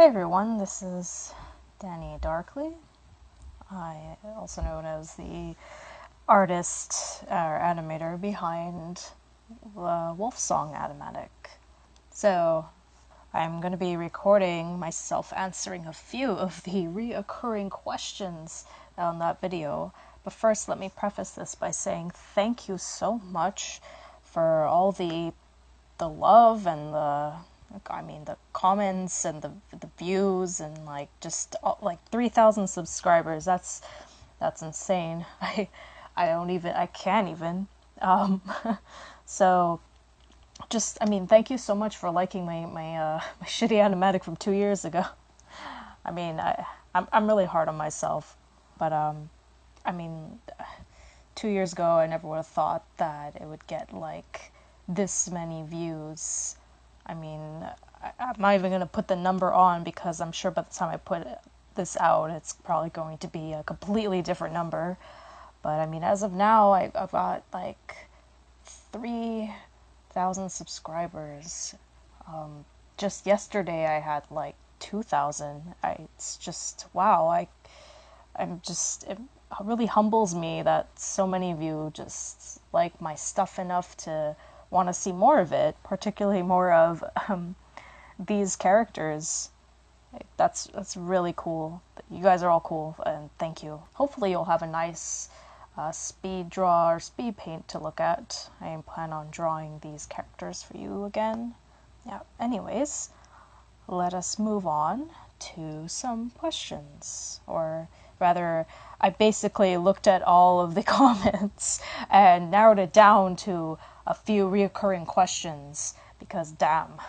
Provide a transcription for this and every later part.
Hey everyone, this is Dany Darkly. I also known as the artist or animator behind the Wolf Song Animatic. So I'm going to be recording myself answering a few of the reoccurring questions on that video. But first, let me preface this by saying thank you so much for all the love and the comments and the views and just like 3,000 subscribers. That's insane. I can't even. So thank you so much for liking my shitty animatic from 2 years ago. I'm really hard on myself, but I mean, 2 years ago I never would have thought that it would get like this many views. I'm not even going to put the number on because I'm sure by the time I put this out, it's probably going to be a completely different number. But as of now, I've got like 3,000 subscribers. Just yesterday, I had like 2,000. It's just wow. It really humbles me that so many of you just like my stuff enough to want to see more of it, particularly more of these characters. That's really cool. You guys are all cool, and thank you. Hopefully you'll have a nice speed draw or speed paint to look at. I plan on drawing these characters for you again. Yeah, anyways, let us move on to some questions. Or rather, I basically looked at all of the comments and narrowed it down to a few reoccurring questions because damn,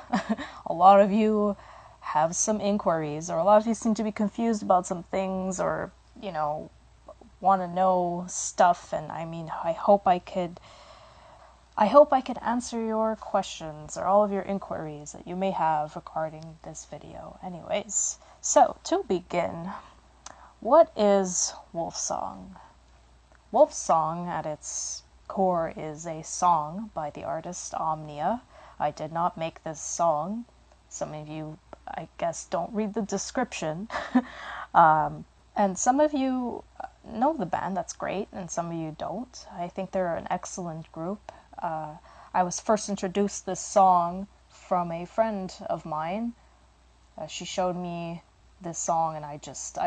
a lot of you have some inquiries, or a lot of you seem to be confused about some things, or want to know stuff. And I hope I could answer your questions or all of your inquiries that you may have regarding this video. Anyways, so to begin, what is Wolf Song? Wolf Song at its core is a song by the artist Omnia. I did not make this song. Some of you, I guess, don't read the description. And some of you know the band, that's great, and some of you don't. I think they're an excellent group. I was first introduced this song from a friend of mine. She showed me this song and I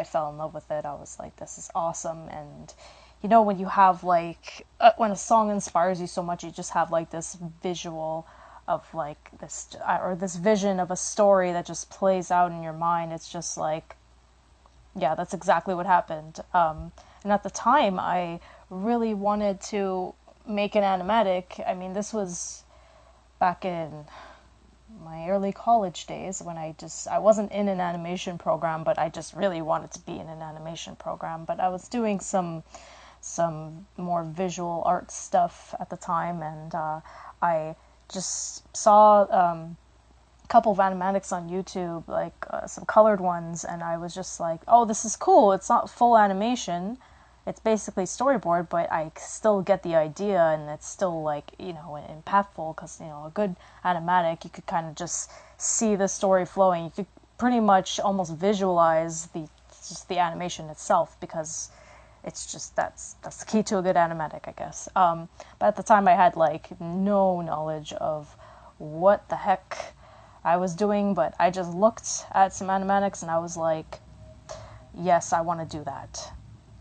fell in love with it. I was like, this is awesome. And when you have like when a song inspires you so much, you just have like this visual of like this, or this vision of a story that just plays out in your mind. It's just like, yeah, that's exactly what happened. And at the time I really wanted to make an animatic. This was back in my early college days when I wasn't in an animation program, but I just really wanted to be in an animation program. But I was doing some more visual art stuff at the time, and I just saw a couple of animatics on YouTube, like some colored ones, and I was just like, oh, this is cool. It's not full animation. It's basically storyboard, but I still get the idea, and it's still like, impactful, because, a good animatic, you could kind of just see the story flowing. You could pretty much almost visualize the animation itself, because it's just, that's the key to a good animatic, I guess. But at the time I had like no knowledge of what the heck I was doing, but I just looked at some animatics and I was like, yes, I want to do that.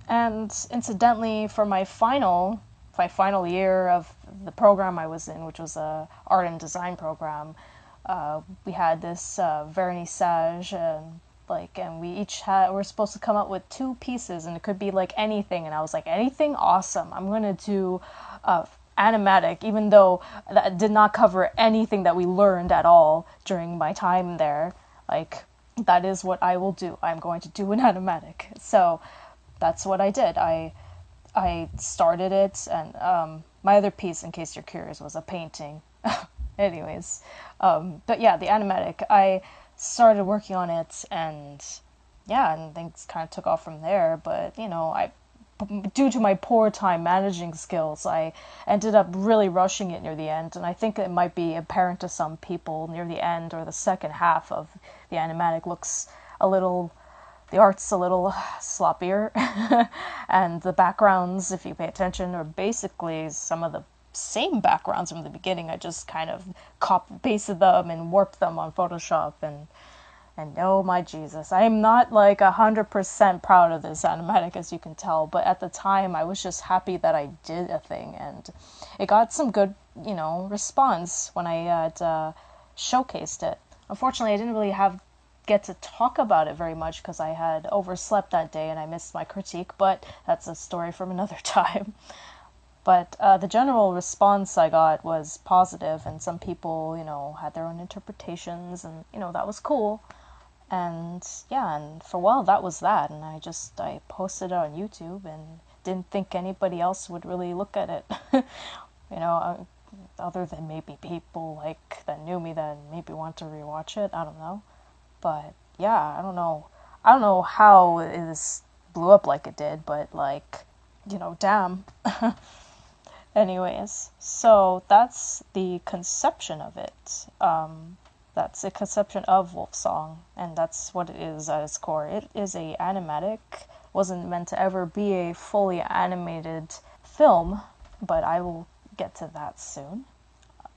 And incidentally, for my final year of the program I was in, which was a art and design program, we had this vernissage, and we're supposed to come up with 2 pieces, and it could be like anything. And I was like, anything? Awesome. I'm gonna do animatic, even though that did not cover anything that we learned at all during my time there. Like, that is what I will do. I'm going to do an animatic. So that's what I did. I started it, and my other piece, in case you're curious, was a painting. Anyways, but yeah, the animatic, I started working on it, and yeah, and things kind of took off from there. But due to my poor time managing skills, I ended up really rushing it near the end, and I think it might be apparent to some people near the end or the second half of the animatic looks a little, the art's a little sloppier, and the backgrounds, if you pay attention, are basically some of the same backgrounds from the beginning. I just kind of copy-pasted them and warped them on Photoshop, and oh my Jesus, I am not like 100% proud of this animatic, as you can tell, but at the time I was just happy that I did a thing, and it got some good, response when I had showcased it. Unfortunately, I didn't really get to talk about it very much because I had overslept that day and I missed my critique, but that's a story from another time. But the general response I got was positive, and some people, had their own interpretations, and, that was cool. And yeah, and for a while that was that, and I posted it on YouTube and didn't think anybody else would really look at it. Other than maybe people that knew me that maybe want to rewatch it. I don't know. But yeah, I don't know how this blew up like it did, but damn. Anyways, so that's the conception of it. That's a conception of Wolfsong, and that's what it is at its core. It is a animatic. Wasn't meant to ever be a fully animated film, but I will get to that soon.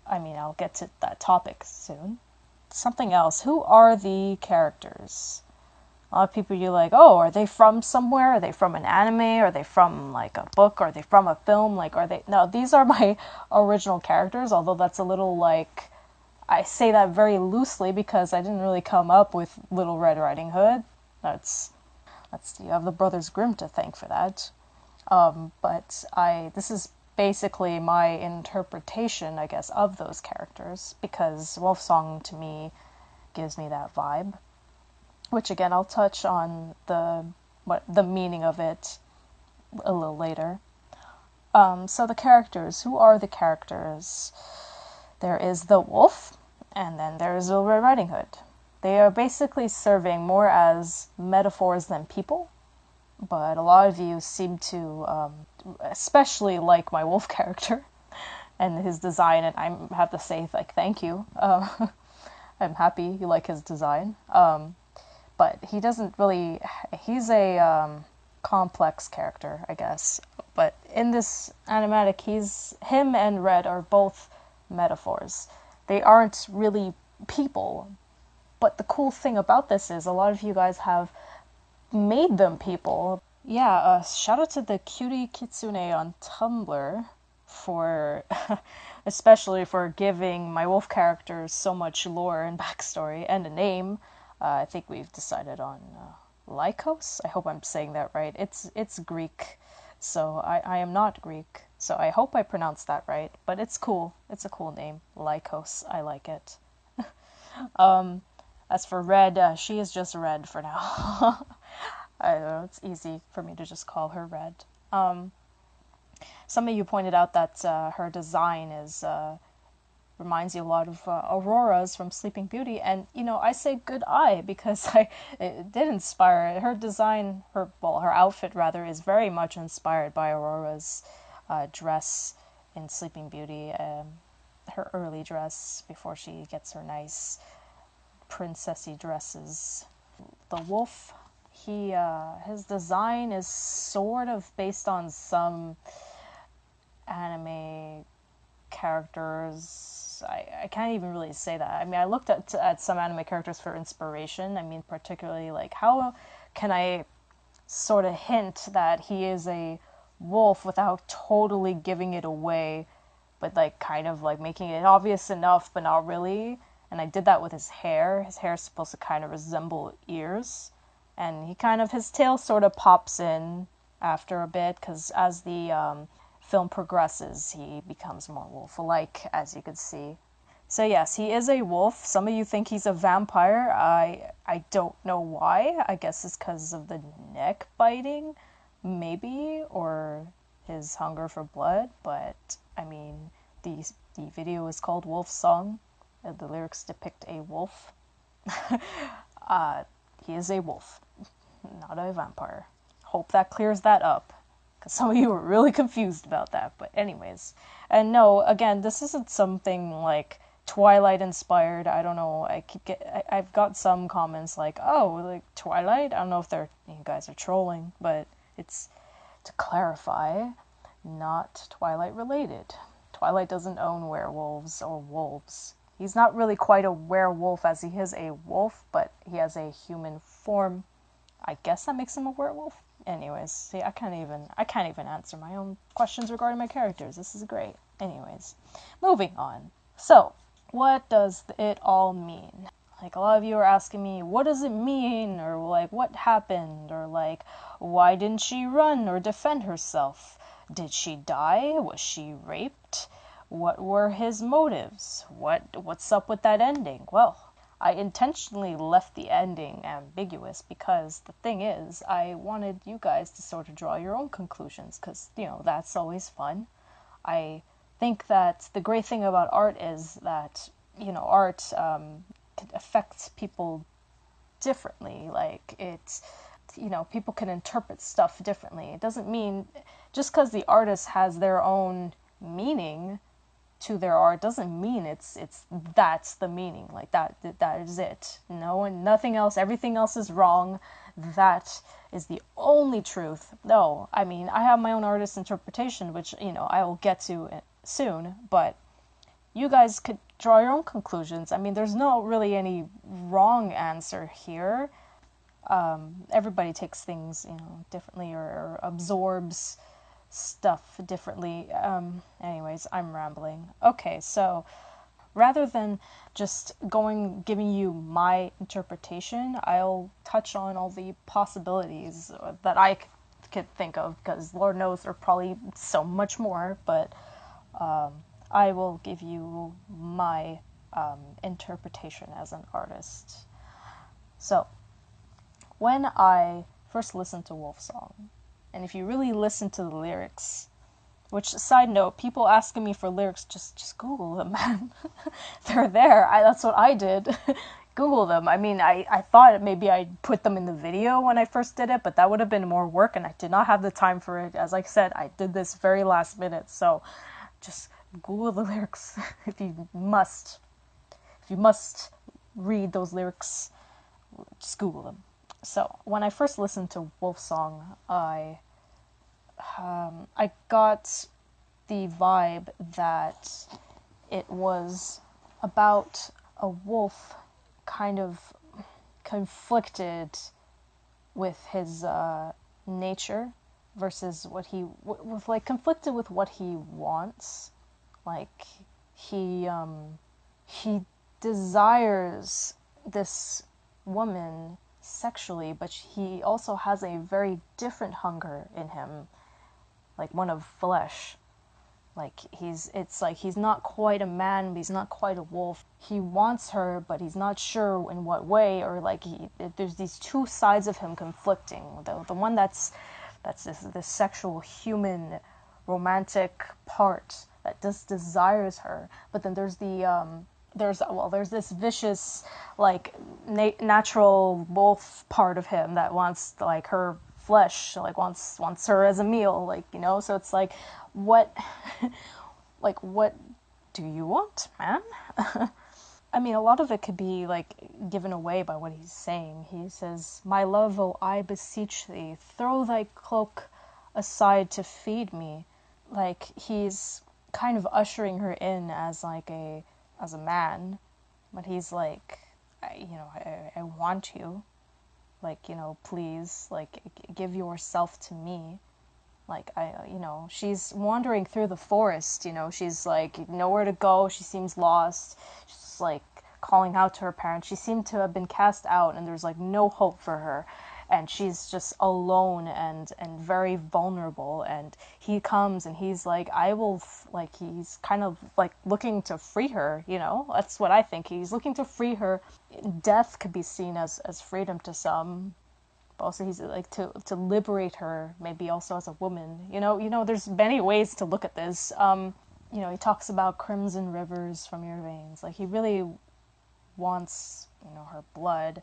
I'll get to that topic soon. Something else. Who are the characters? A lot of people, you're like, oh, are they from somewhere? Are they from an anime? Are they from a book? Are they from a film? No, these are my original characters, although that's a little I say that very loosely because I didn't really come up with Little Red Riding Hood. You have the Brothers Grimm to thank for that. But this is basically my interpretation, I guess, of those characters, because Wolfsong to me gives me that vibe. Which again, I'll touch on the meaning of it a little later. So the characters. Who are the characters? There is the wolf, and then there is Little Red Riding Hood. They are basically serving more as metaphors than people, but a lot of you seem to especially like my wolf character and his design, and I have to say thank you. I'm happy you like his design. But he doesn't really, he's a complex character, I guess. But in this animatic, him and Red are both metaphors. They aren't really people. But the cool thing about this is a lot of you guys have made them people. Yeah, shout out to the Cutie Kitsune on Tumblr for, especially for giving my wolf characters so much lore and backstory and a name. I think we've decided on Lycos. I hope I'm saying that right. It's Greek, so I am not Greek, so I hope I pronounced that right. But it's cool. It's a cool name, Lycos. I like it. As for Red, she is just Red for now. I don't know. It's easy for me to just call her Red. Some of you pointed out that her design is reminds you a lot of Aurora's from Sleeping Beauty, and I say good eye because it did inspire her design. Her outfit rather is very much inspired by Aurora's dress in Sleeping Beauty, her early dress before she gets her nice princessy dresses. The wolf, his design is sort of based on some anime characters. I can't even really say that. I looked at some anime characters for inspiration. Particularly how can I sort of hint that he is a wolf without totally giving it away, but kind of making it obvious enough, but not really. And I did that with his hair. His hair is supposed to kind of resemble ears, and his tail sort of pops in after a bit, because as the film progresses, he becomes more wolf-like, as you can see. So yes, he is a wolf. Some of you think he's a vampire. I don't know why. I guess it's because of the neck biting, maybe, or his hunger for blood. But the video is called Wolfsong. The lyrics depict a wolf. He is a wolf, not a vampire. Hope that clears that up. because some of you were really confused about that. But anyways, and no, again, this isn't something like Twilight inspired. I don't know. I've got some comments like, oh, like Twilight. I don't know if you guys are trolling, but it's to clarify, not Twilight related. Twilight doesn't own werewolves or wolves. He's not really quite a werewolf as he is a wolf, but he has a human form. I guess that makes him a werewolf. Anyways, see, I can't even answer my own questions regarding my characters. This is great. Anyways, moving on. So, what does it all mean? Like, a lot of you are asking me, what does it mean? Or, like, what happened? Or, like, why didn't she run or defend herself? Did she die? Was she raped? What were his motives? What's up with that ending? Well, I intentionally left the ending ambiguous because the thing is, I wanted you guys to sort of draw your own conclusions because, that's always fun. I think that the great thing about art is that, art can affect people differently. Like, it's, people can interpret stuff differently. It doesn't mean, just because the artist has their own meaning to their art doesn't mean that's the meaning, like that is it. No, and nothing else, everything else is wrong. That is the only truth. No, I mean, I have my own artist interpretation, which I will get to soon, but you guys could draw your own conclusions. I mean, there's not really any wrong answer here. Everybody takes things differently or absorbs stuff differently. Anyways, I'm rambling. Okay, so rather than just giving you my interpretation, I'll touch on all the possibilities that I could think of, because Lord knows there are probably so much more, but I will give you my interpretation as an artist. So, when I first listened to Wolfsong, and if you really listen to the lyrics, which, side note, people asking me for lyrics, just Google them, man. They're there. That's what I did. Google them. I mean, I thought maybe I'd put them in the video when I first did it, but that would have been more work, and I did not have the time for it. As I said, I did this very last minute, so just Google the lyrics if you must. If you must read those lyrics, just Google them. So, when I first listened to Wolfsong, I got the vibe that it was about a wolf kind of conflicted with his nature versus conflicted with what he wants. Like, he desires this woman sexually, but he also has a very different hunger in him, like one of flesh. Like, he's not quite a man, but he's not quite a wolf. He wants her, but he's not sure in what way, or there's these two sides of him conflicting. The one that's this sexual, human, romantic part that just desires her, but then there's there's this vicious, like, natural wolf part of him that wants, like, her flesh, like, wants her as a meal, so it's like, what what do you want, man? I mean, a lot of it could be, like, given away by what he's saying. He says, "My love, oh, I beseech thee, throw thy cloak aside to feed me." Like, he's kind of ushering her in as a man, but he's like, I want you, please, give yourself to me. She's wandering through the forest, she's like nowhere to go, she seems lost, she's like calling out to her parents. She seemed to have been cast out, and there's like no hope for her, and she's just alone and very vulnerable, and he comes and he's like, he's kind of like looking to free her, that's what I think. He's looking to free her. Death could be seen as freedom to some, but also he's like to liberate her, maybe also as a woman. There's many ways to look at this. He talks about crimson rivers from your veins. Like, he really wants, her blood.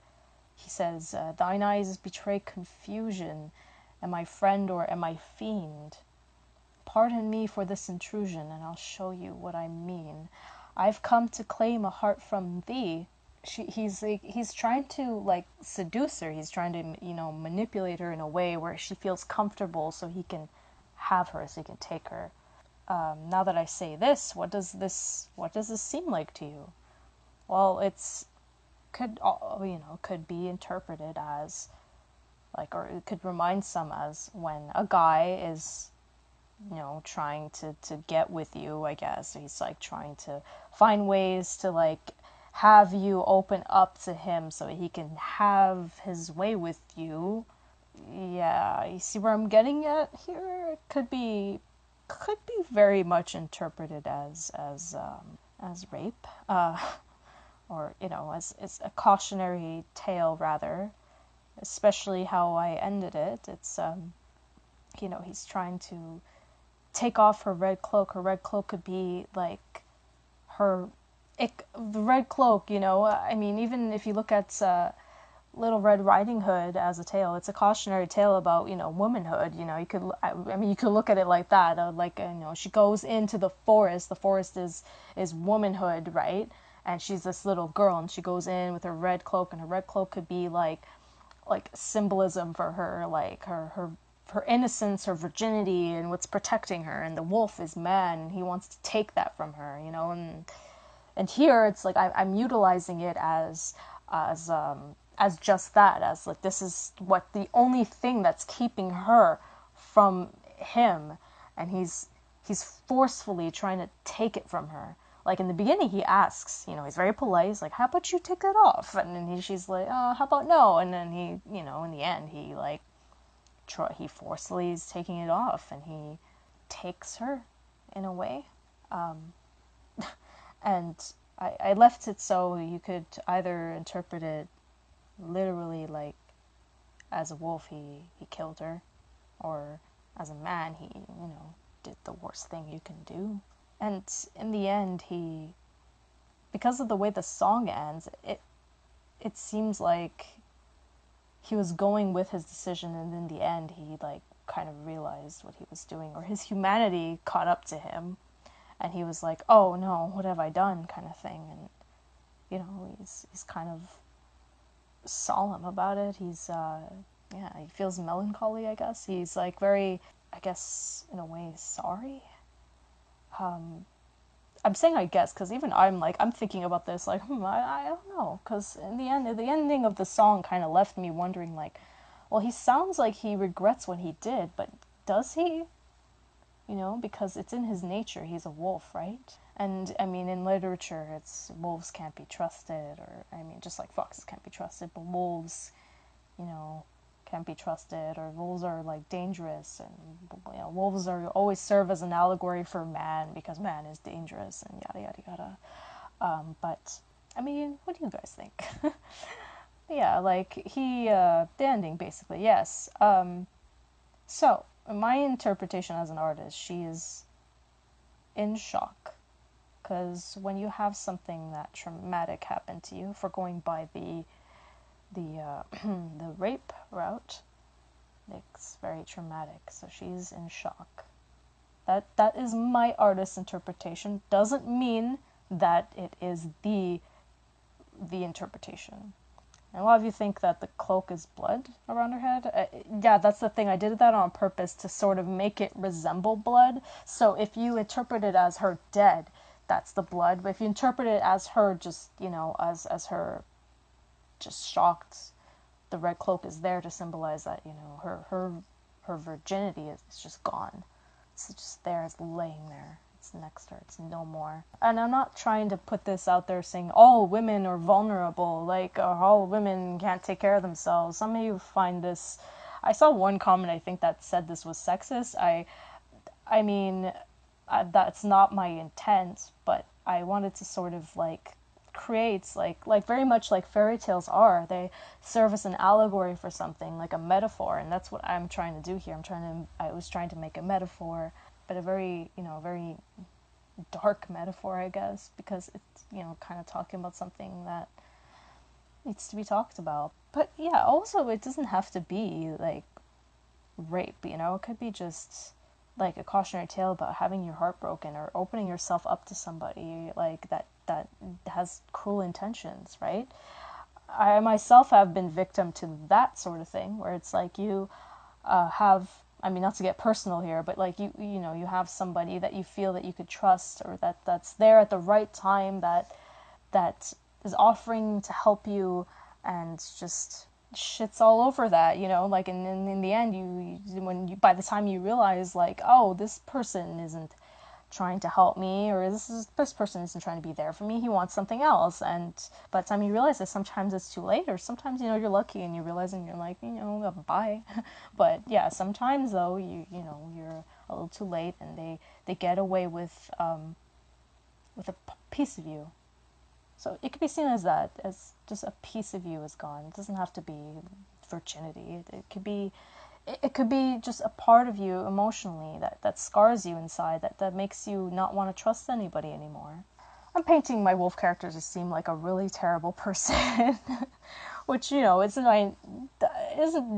He says, "Thine eyes betray confusion, Am I friend or am I fiend? Pardon me for this intrusion, and I'll show you what I mean. I've come to claim a heart from thee. He's trying to like seduce her. He's trying to manipulate her in a way where she feels comfortable, so he can have her, so he can take her. Now that I say this, what does this seem like to you? Well, could be interpreted as like, or it could remind some as when a guy is trying to get with you, I guess. He's like trying to find ways to like have you open up to him so he can have his way with you. Yeah, you see where I'm getting at here? It could be very much interpreted as rape, or as a cautionary tale rather. Especially how I ended it. It's he's trying to take off her red cloak. Her red cloak could be like the red cloak. I mean, even if you look at Little Red Riding Hood as a tale, it's a cautionary tale about womanhood. You could look at it like that. She goes into the forest. The forest is womanhood, right? And she's this little girl, and she goes in with her red cloak, and her red cloak could be like symbolism for her, like her innocence, her virginity, and what's protecting her. And the wolf is man, and he wants to take that from her, and here it's like I'm utilizing it as just that, as like this is what the only thing that's keeping her from him, and he's forcefully trying to take it from her. Like in the beginning, he asks, he's very polite. He's like, "How about you take that off?" And then she's like, "Oh, how about no?" And then he, in the end, he forcefully is taking it off, and he takes her, in a way. And I left it so you could either interpret it literally, like as a wolf, he killed her, or as a man, he, did the worst thing you can do. And in the end, because of the way the song ends, it seems like he was going with his decision, and in the end, he like kind of realized what he was doing, or his humanity caught up to him, and he was like, "Oh no, what have I done?" kind of thing. And he's kind of solemn about it. He feels melancholy, I guess. He's like very, I guess, in a way, sorry. I'm saying I guess because even I'm thinking about this like I don't know, because in the end, the ending of the song kind of left me wondering, like, well, he sounds like he regrets what he did, but does he? Because it's in his nature. He's a wolf, right? And I mean, in literature, it's wolves can't be trusted, or I mean, just like foxes can't be trusted, but wolves, can't be trusted, or wolves are like dangerous, and wolves are always serve as an allegory for man because man is dangerous, and yada yada yada. But I mean, what do you guys think? Yeah, like the ending basically, yes. So my interpretation as an artist, she is in shock, because when you have something that traumatic happen to you, for going by the the rape route, it's very traumatic. So she's in shock. That is my artist's interpretation. Doesn't mean that it is the interpretation. And a lot of you think that the cloak is blood around her head. Yeah, that's the thing. I did that on purpose to sort of make it resemble blood. So if you interpret it as her dead, that's the blood. But if you interpret it as her just, as her just shocked, the red cloak is there to symbolize that, her virginity is just gone. It's just there, it's laying there. It's next to her, it's no more. And I'm not trying to put this out there saying all women are vulnerable, like all women can't take care of themselves. Some of you find this, I saw one comment I think that said this was sexist. I mean, that's not my intent, but I wanted to sort of like create like very much like fairy tales are. They serve as an allegory for something, like a metaphor, and that's what I'm trying to do here. I was trying to make a metaphor, but a very, very dark metaphor, I guess, because it's, kind of talking about something that needs to be talked about. But yeah, also it doesn't have to be like rape, you know? It could be just like a cautionary tale about having your heart broken or opening yourself up to somebody like that has cruel intentions, right? I myself have been victim to that sort of thing where it's like you have, I mean, not to get personal here, but like you know, you have somebody that you feel that you could trust, or that's there at the right time, that is offering to help you, and just shits all over that, you know, like in the end, by the time you realize like, oh, this person isn't trying to help me, or this person isn't trying to be there for me, he wants something else. And by the time you realize that, sometimes it's too late, or sometimes, you know, you're lucky and you realize and you're like, you know, bye. But yeah, sometimes though, you know, you're a little too late, and they get away with a piece of you. So it could be seen as that, as just a piece of you is gone. It doesn't have to be virginity. It could be just a part of you emotionally that scars you inside, that makes you not want to trust anybody anymore. I'm painting my wolf character to seem like a really terrible person, which, you know, isn't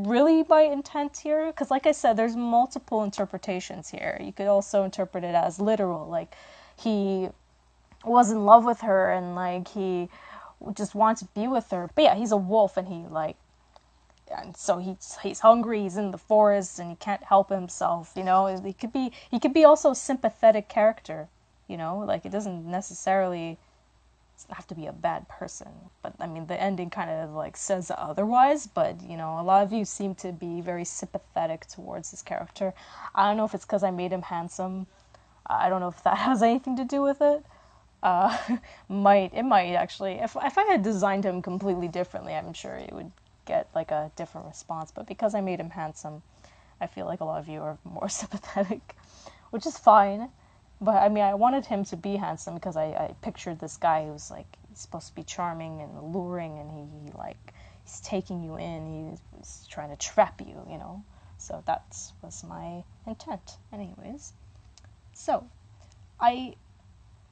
really my intent here, because like I said, there's multiple interpretations here. You could also interpret it as literal, like he was in love with her and like he just wanted to be with her. But yeah, he's a wolf, and and so he's hungry, he's in the forest, and he can't help himself, you know. He could be also a sympathetic character, you know, like it doesn't necessarily have to be a bad person. But I mean, the ending kind of like says otherwise, but you know, a lot of you seem to be very sympathetic towards this character. I don't know if it's because I made him handsome. I don't know if that has anything to do with it. It might actually. If I had designed him completely differently, I'm sure it would get like a different response. But because I made him handsome, I feel like a lot of you are more sympathetic, which is fine. But I mean, I wanted him to be handsome because I pictured this guy who's like, he's supposed to be charming and alluring, and he's taking you in, he's trying to trap you, you know. So that was my intent, anyways. So I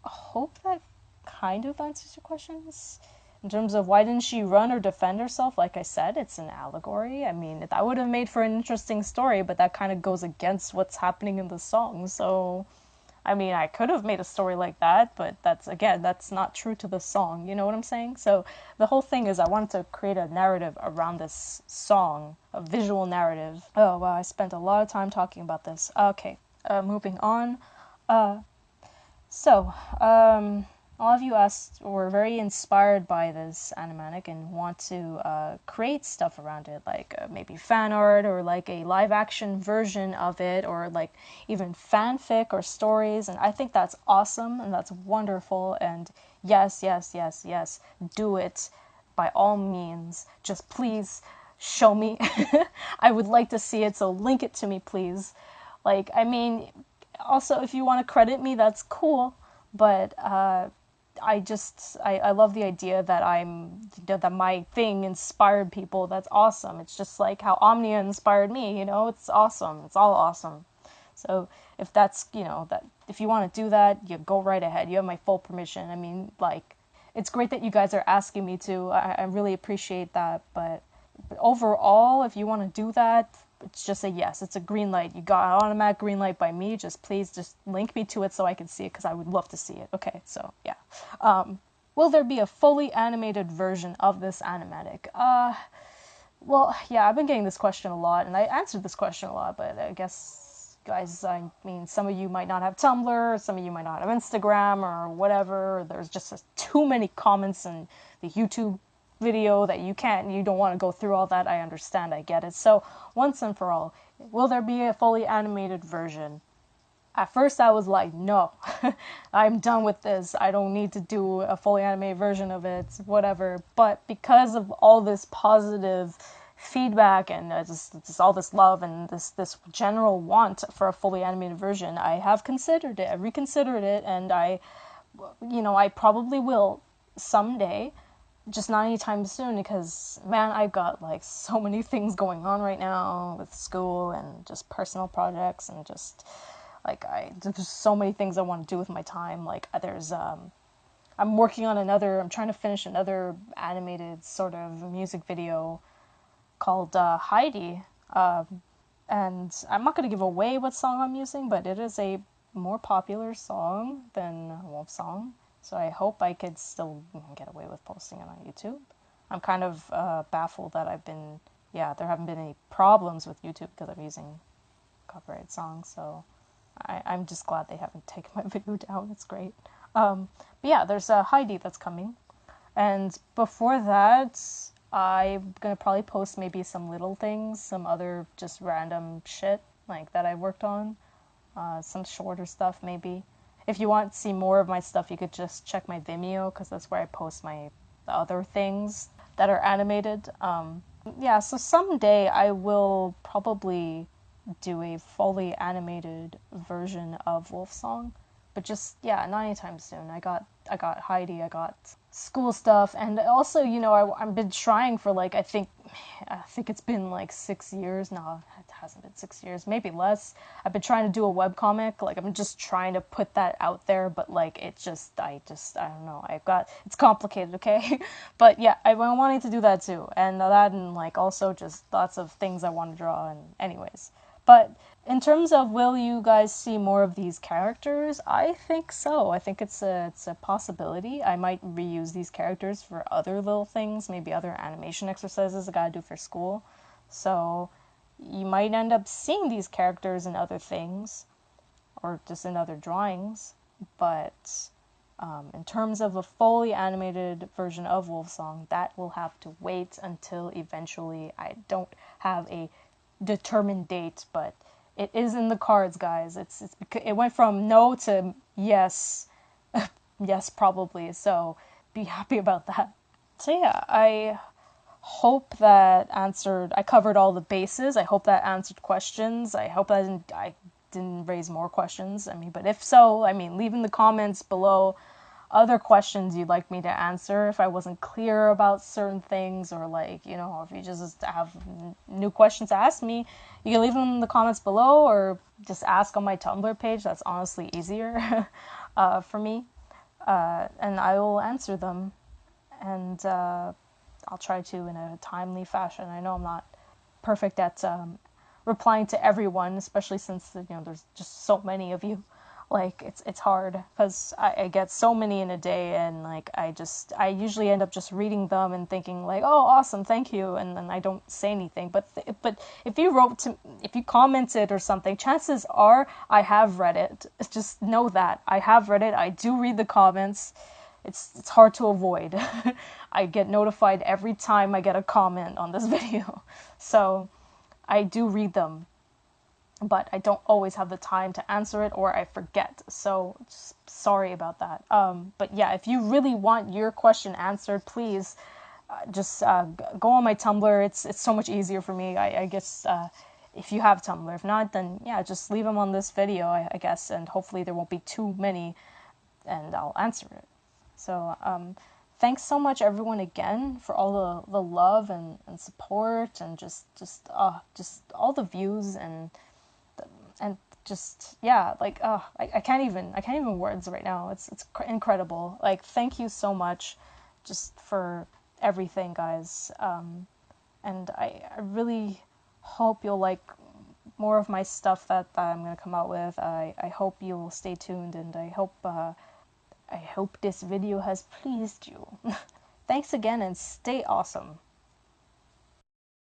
hope that kind of answers your questions. In terms of why didn't she run or defend herself, like I said, it's an allegory. I mean, that would have made for an interesting story, but that kind of goes against what's happening in the song. So, I mean, I could have made a story like that, but that's not true to the song. You know what I'm saying? So the whole thing is I wanted to create a narrative around this song, a visual narrative. Oh, wow, I spent a lot of time talking about this. Okay, moving on. So, all of you were very inspired by this animatic and want to create stuff around it, like maybe fan art, or like a live action version of it, or like even fanfic or stories. And I think that's awesome and that's wonderful. And yes, yes, yes, yes, do it by all means. Just please show me. I would like to see it, so link it to me, please. Like, I mean, also, if you want to credit me, that's cool, but I love the idea that my thing inspired people. That's awesome. It's just like how Omnia inspired me, you know. It's awesome. It's all awesome. So if that's, you know, that if you want to do that, you go right ahead. You have my full permission. I mean, like, it's great that you guys are asking me to. I really appreciate that, but overall, if you want to do that, it's just a yes. It's a green light. You got an automatic green light by me. Please just link me to it so I can see it, because I would love to see it. Okay, so yeah. Will there be a fully animated version of this animatic? Well, yeah, I've been getting this question a lot, and I answered this question a lot, but I guess, guys, I mean, some of you might not have Tumblr, some of you might not have Instagram, or whatever. There's just too many comments in the YouTube video that you don't want to go through all that. I understand, I get it. So once and for all, will there be a fully animated version? At first I was like, no, I'm done with this. I don't need to do a fully animated version of it, whatever. But because of all this positive feedback and just all this love and this general want for a fully animated version, I have considered it. I reconsidered it, and I probably will someday. Just not anytime soon, because man, I've got like so many things going on right now with school and just personal projects, and just like there's so many things I want to do with my time. Like I'm working on I'm trying to finish another animated sort of music video called Heidi. And I'm not going to give away what song I'm using, but it is a more popular song than Wolf Song. So I hope I could still get away with posting it on YouTube. I'm kind of baffled that there haven't been any problems with YouTube because I'm using copyrighted songs. So I'm just glad they haven't taken my video down. It's great. But yeah, there's a Heidi that's coming. And before that, I'm gonna probably post maybe some little things, some other just random shit like that I worked on, some shorter stuff maybe. If you want to see more of my stuff, you could just check my Vimeo because that's where I post my other things that are animated. Yeah, so someday I will probably do a fully animated version of Wolf Song, but just yeah, not anytime soon. I got Heidi, I got school stuff, and also I've been trying for like I think it's been like 6 years. No, it hasn't been 6 years, maybe less. I've been trying to do a webcomic. Like I'm just trying to put that out there, but like I don't know. It's complicated, okay? But yeah, I'm wanting to do that too, and that, and like also just lots of things I want to draw. And anyways, but in terms of will you guys see more of these characters, I think so. I think it's a possibility. I might reuse these characters for other little things, maybe other animation exercises I gotta do for school. So you might end up seeing these characters in other things, or just in other drawings. But in terms of a fully animated version of Wolfsong, that will have to wait until eventually. I don't have a determined date, but it is in the cards, guys. It went from no to yes, yes probably. So be happy about that. So yeah, I hope that I covered all the bases. I hope that answered questions. I hope I didn't raise more questions. I mean, but if so, I mean, leave in the comments below other questions you'd like me to answer if I wasn't clear about certain things, or like, if you just have new questions to ask me, you can leave them in the comments below, or just ask on my Tumblr page. That's honestly easier for me, and I will answer them, and I'll try to in a timely fashion. I know I'm not perfect at replying to everyone, especially since there's just so many of you. Like it's hard because I get so many in a day, and like I usually end up just reading them and thinking like, oh awesome, thank you, and then I don't say anything. But if you commented or something, chances are I have read it. Just know that I have read it. I do read the comments. It's hard to avoid. I get notified every time I get a comment on this video, so I do read them. But I don't always have the time to answer it, or I forget. So just sorry about that. But yeah, if you really want your question answered, please just go on my Tumblr. It's so much easier for me. I guess if you have Tumblr. If not, then yeah, just leave them on this video, I guess, and hopefully there won't be too many, and I'll answer it. So thanks so much everyone again for all the love and support, and just all the views and just yeah, like I can't even words right now. It's incredible. Like thank you so much just for everything, guys. And I really hope you'll like more of my stuff that I'm gonna come out with. I hope you'll stay tuned, and I hope this video has pleased you. Thanks again, and stay awesome.